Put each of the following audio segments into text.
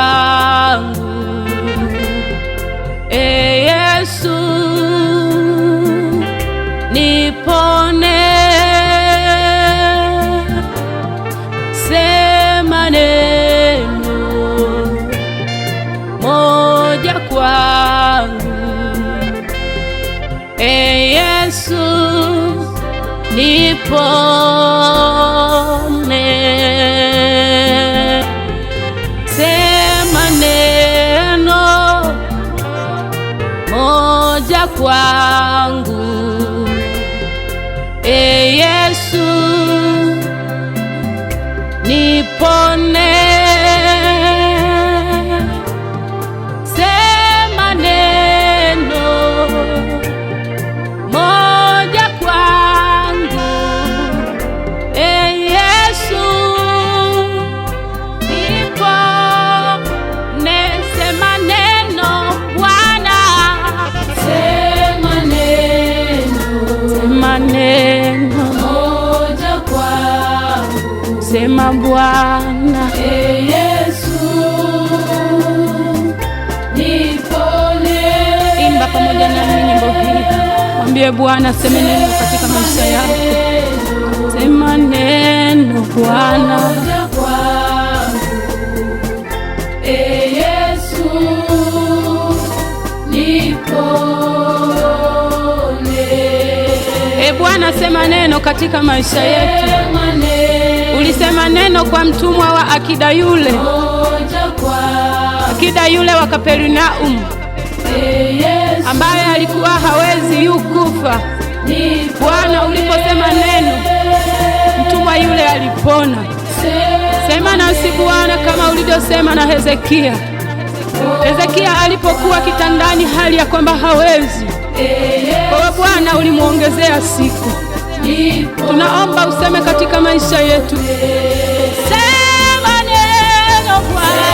kwangu. Yesu, nipone, sema neno moja kwangu. Yesu, nipone, sema neno moja kwangu. Yesu, nipone, sema neno moja kwangu. Yesu, nipone, sema neno Bwana, sema neno moja kwangu. Sema Bwana, Yesu, nipone. Imba pamoja nami nyimbo hii, mwambie Bwana sema neno katika maisha yako. Sema neno Bwana, Yesu, nipone. Bwana, sema neno katika maisha yetu. Ulisema neno kwa mtumwa wa akida yule wa Kapernaum, ambaye alikuwa hawezi kufa. Bwana, uliposema neno, mtumwa yule alipona. Sema nasi Bwana kama ulivyosema na Hezekia. Hezekia alipokuwa kitandani hali ya kwamba hawezi, kwa Bwana ulimuongezea siku. Tunaomba useme katika maisha yetu. Sema neno Bwana,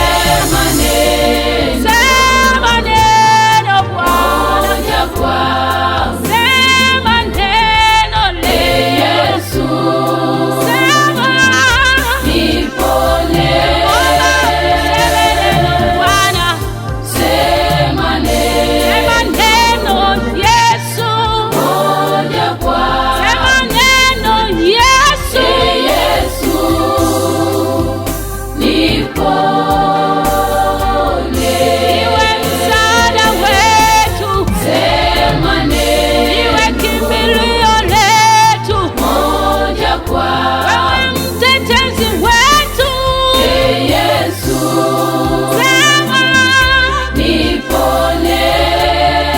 sema neno Bwana, sema neno Yesu, sema nipone. Sema neno Bwana, sema neno Yesu moja kwa. Sema neno Yesu, Yesu nipone. Iwe msaada wetu, sema neno. Iwe kimbilio letu moja kwa. Wewe mtetezi wetu, Yesu, sema nipone.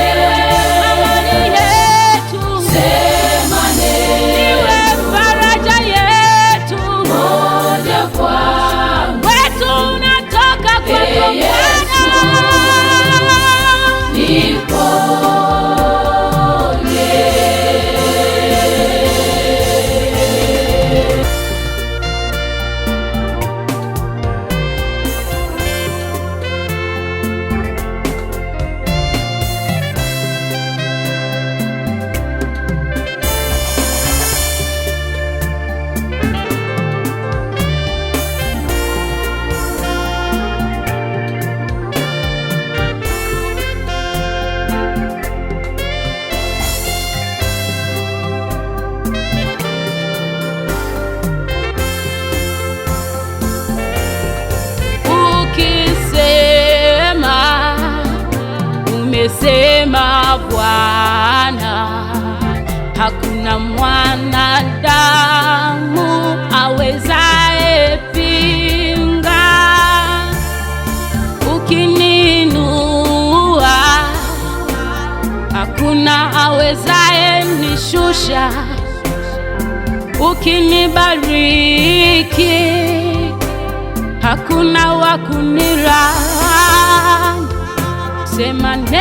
Iwe amani yetu, sema neno. Iwe faraja yetu moja kwa. Wetu unatoka kwako Bwana, nipone. Ukisema, umesema Bwana, hakuna mwanadamu awezaye pinga. Ukininua, hakuna awezaye nishusha. Ukinibariki, hakuna wa kunilani. Sema neno